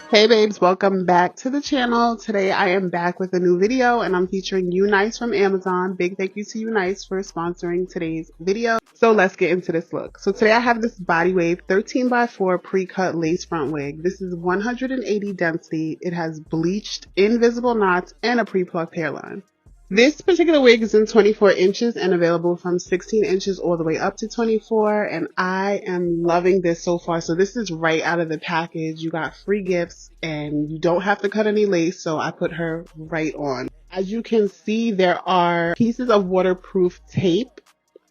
Hey babes, welcome back to the channel. Today I am back with a new video and I'm featuring UNICE from Amazon. Big thank you to UNICE for sponsoring today's video. So let's get into this look. So today I have this Body Wave 13x4 pre-cut lace front wig. This is 180 density. It has bleached invisible knots and a pre-plucked hairline. This particular wig is in 24 inches and available from 16 inches all the way up to 24, and I am loving this so far. So this is right out of the package. You got free gifts and you don't have to cut any lace, so I put her right on. As you can see, there are pieces of waterproof tape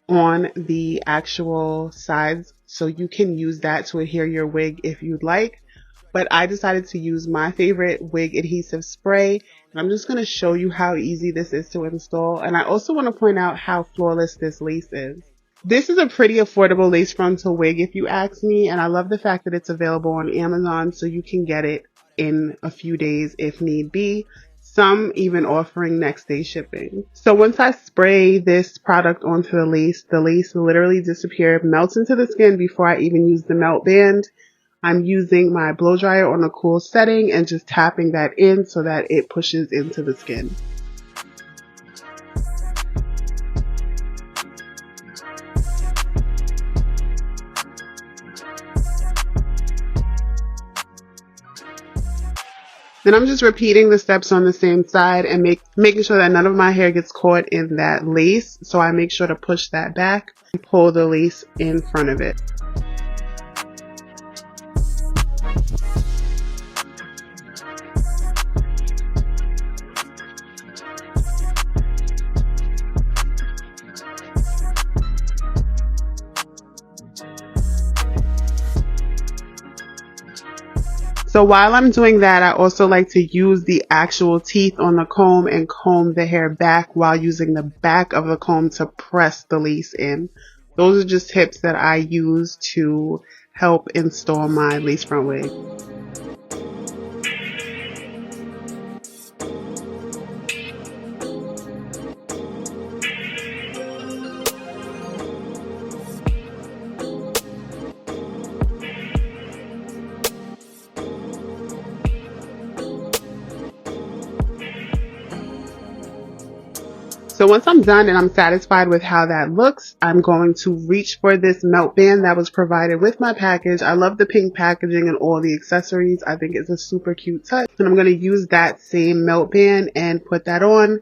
on the actual sides, so you can use that to adhere your wig if you'd like. But I decided to use my favorite wig adhesive spray, and I'm just going to show you how easy this is to install. And I also want to point out how flawless this lace is. This is a pretty affordable lace frontal wig if you ask me, and I love the fact that it's available on Amazon, so you can get it in a few days if need be. Some even offering next day shipping. So once I spray this product onto the lace literally disappears, melts into the skin before I even use the melt band. I'm using my blow dryer on a cool setting and just tapping that in so that it pushes into the skin. Then I'm just repeating the steps on the same side and making sure that none of my hair gets caught in that lace. So I make sure to push that back and pull the lace in front of it. So while I'm doing that, I also like to use the actual teeth on the comb and comb the hair back while using the back of the comb to press the lace in. Those are just tips that I use to help install my lace front wig. So once I'm done and I'm satisfied with how that looks, I'm going to reach for this melt band that was provided with my package. I love the pink packaging and all the accessories. I think it's a super cute touch. And I'm going to use that same melt band and put that on.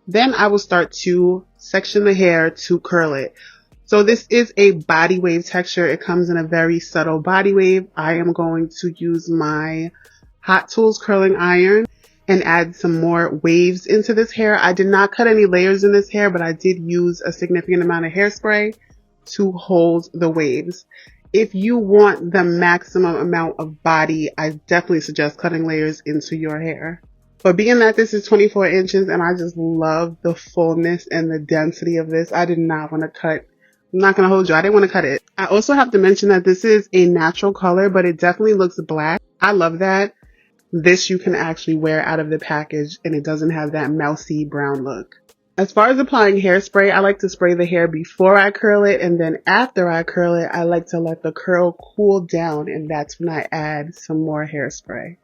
Then I will start to section the hair to curl it. So this is a body wave texture. It comes in a very subtle body wave. I am going to use my Hot Tools curling iron and add some more waves into this hair. I did not cut any layers in this hair, but I did use a significant amount of hairspray to hold the waves. If you want the maximum amount of body, I definitely suggest cutting layers into your hair. But being that this is 24 inches and I just love the fullness and the density of this, I did not want to cut. I'm not going to hold you. I didn't want to cut it. I also have to mention that this is a natural color, but it definitely looks black. I love that. This you can actually wear out of the package and it doesn't have that mousy brown look. As far as applying hairspray, I like to spray the hair before I curl it, and then after I curl it, I like to let the curl cool down, and that's when I add some more hairspray.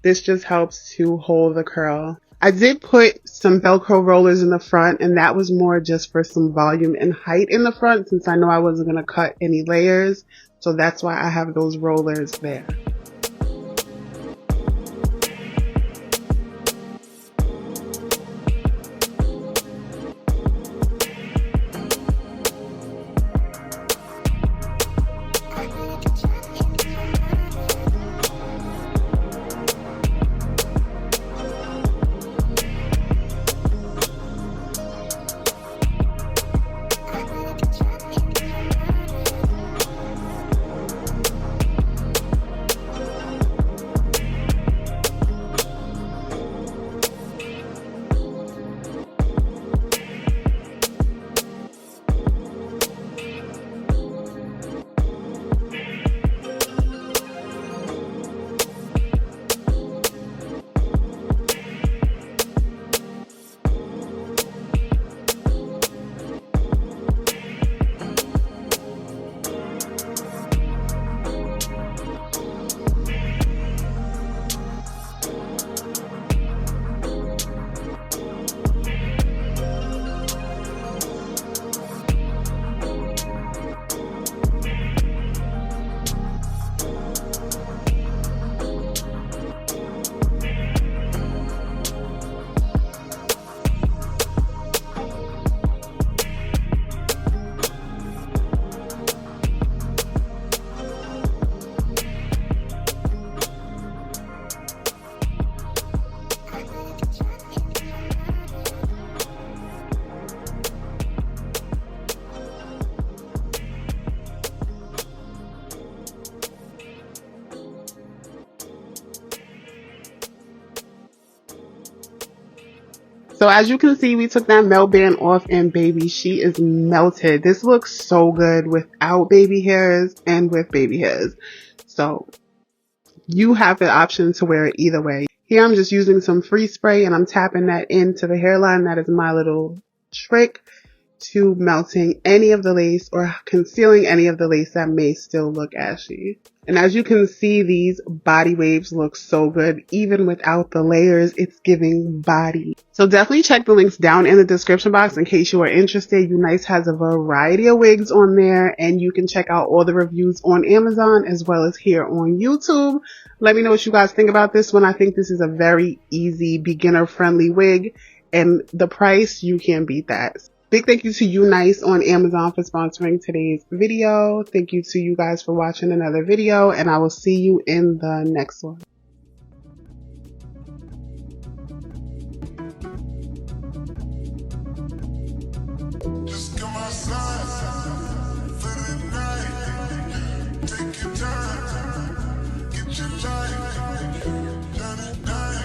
This just helps to hold the curl. I did put some Velcro rollers in the front, and that was more just for some volume and height in the front since I know I wasn't going to cut any layers. So that's why I have those rollers there. So as you can see, we took that melt band off and baby, she is melted. This looks so good without baby hairs and with baby hairs. So you have the option to wear it either way. Here I'm just using some free spray and I'm tapping that into the hairline. That is my little trick to melting any of the lace or concealing any of the lace that may still look ashy. And as you can see, these body waves look so good. Even without the layers, it's giving body. So definitely check the links down in the description box in case you are interested. UNICE has a variety of wigs on there, and you can check out all the reviews on Amazon as well as here on YouTube. Let me know what you guys think about this one. I think this is a very easy, beginner-friendly wig, and the price, you can't beat that. Big thank you to UNICE on Amazon for sponsoring today's video. Thank you to you guys for watching another video, and I will see you in the next one. Just come outside for the night. Take your time, get your life, let it night.